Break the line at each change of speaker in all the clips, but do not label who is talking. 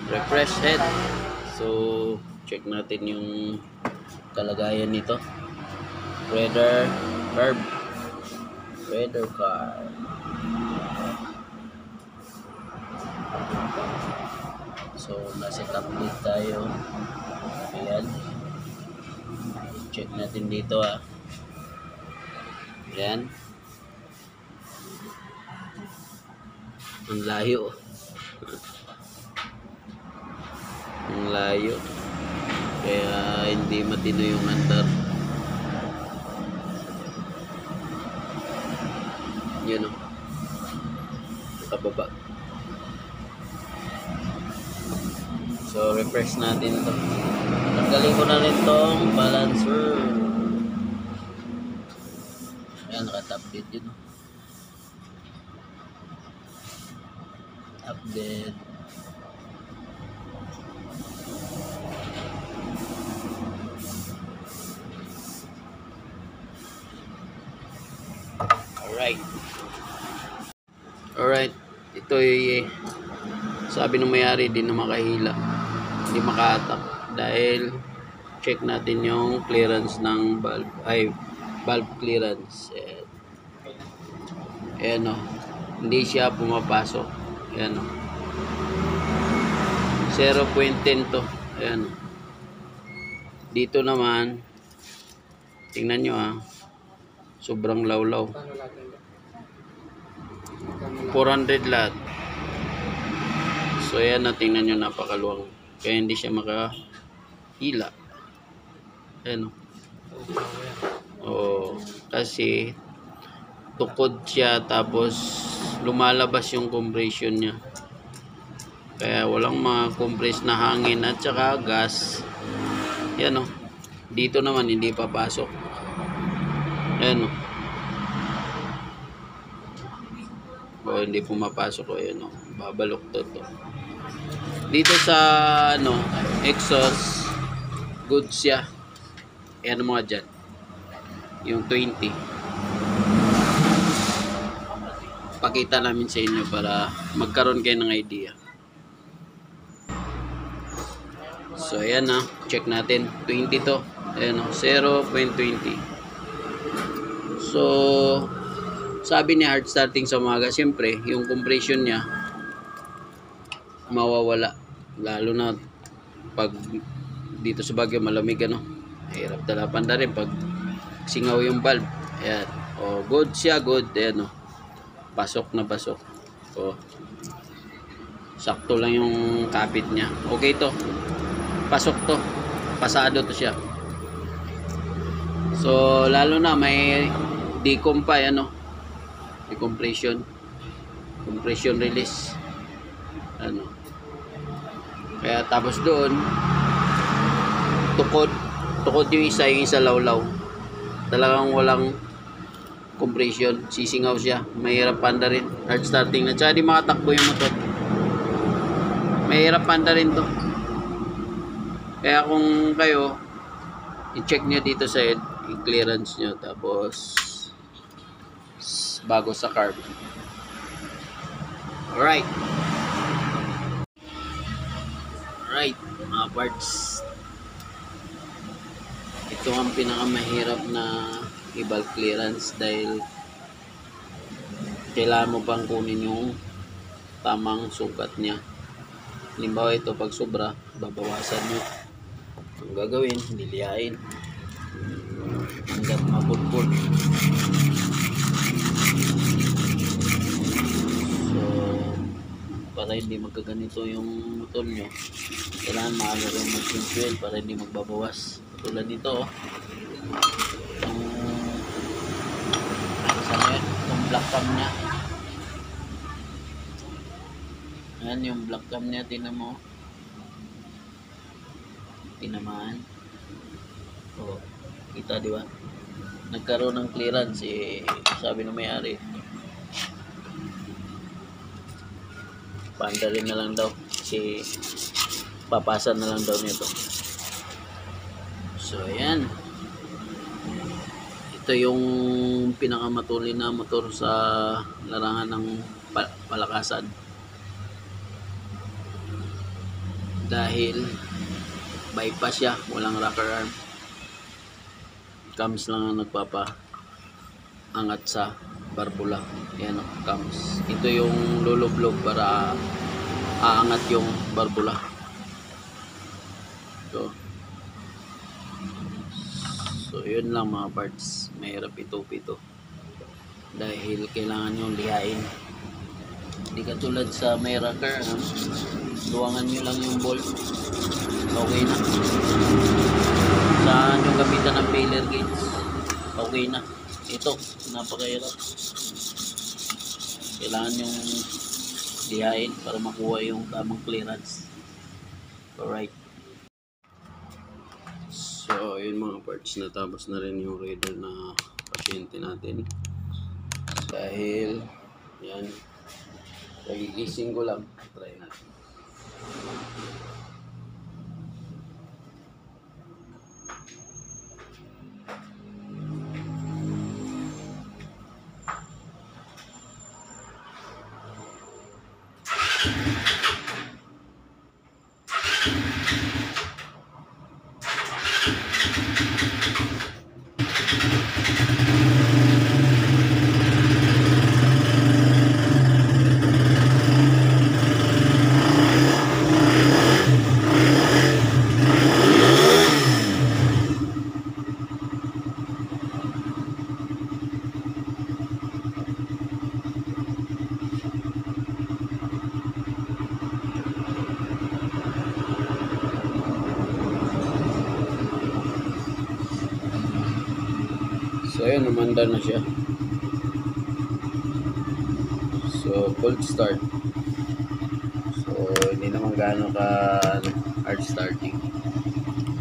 refresh head. So check natin yung kalagayan nito. Raider car. So nasa top lead tayo. Ayan, check natin dito ayan, ang layo. Ang layo, kaya hindi matino yung andar. Yun nakababa. So refresh natin to. Tanggalin ko na rin tong balancer. Ayan, naka-top dead yun. Top dead. Alright, ito sabi ng may-ari, di na makahila, hindi maka-attack dahil check natin yung clearance ng valve clearance. Ayan hindi siya pumapasok. Ayan 0.10 to. Ayan dito naman, tingnan nyo sobrang lawlaw. 400 lahat. So ayan tingnan nyo, napakaluwang, kaya hindi siya makahila. Ayan kasi tukod siya, tapos lumalabas yung compression niya, kaya walang compress na hangin at saka gas. Yan dito naman hindi papasok. Ayan hindi pumapasok. Ayan babalok to. Dito sa exhaust, good siya. Ayan mga dyan, yung 20. Pakita namin sa inyo para magkaroon kayo ng idea. So ayan check natin, 20 to. Ayan 0.20. So sabi ni hard starting sa umaga, siyempre yung compression niya mawawala, lalo na pag dito sa Baguio malamig hirap talapan na rin pag singaw yung valve. Ayan good siya, good. Ayan pasok na pasok. Sakto lang yung kapit niya, okay to, pasok to, pasado to siya. So lalo na may decompression release kaya tapos doon tukod yung isa lawlaw, talagang walang compression, sisingaw siya, mahirap panda rin hard starting na, tsaka di makatakbo yung motor, mahirap panda rin to. Kaya kung kayo i-check nyo dito sa i-clearance nyo, tapos bago sa carb. Alright mga parts, ito ang pinakamahirap na i-valve clearance dahil kailangan mo pang kunin yung tamang sukat niya. Halimbawa ito, pag sobra babawasan nyo. Ang gagawin, liliyain hanggat mapulpul. So para hindi magkaganito yung motor nyo, kailangan maaga yung mag-change fuel para hindi magbabawas. Tulad nito yung black cam nya. Ayan yung black cam nya, tingnan mo, tinamaan. Kita di ba? Nagkaroon ng clearance sabi ng may-ari, panda rin na lang daw kasi papasan na lang daw nito. So ayan, ito yung pinakamatuloy na motor sa larangan ng palakasan. dahil bypass siya, walang rocker arm. Cams lang ang nagpapa-angat sa barbula. Yan o, cams. Ito yung lulublog para aangat yung barbula. So yun lang mga parts. Mahirap ito dahil kailangan yung lihain. Hindi katulad sa may rocker, luwangan nyo lang yung bolt, okay na. Saan yung gamitan ng failer gauge, okay na. Ito, napakahirap. Kailangan yung lihain para makuha yung tamang clearance. Alright. So, yun mga parts, natapos na rin yung radar na pasyente natin. Dahil, yan, nagigising ko lang, try natin. So ayun, umandar na siya. So cold start. So hindi naman gaano ka hard starting.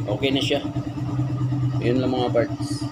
Okay na siya. Yun lang mga parts.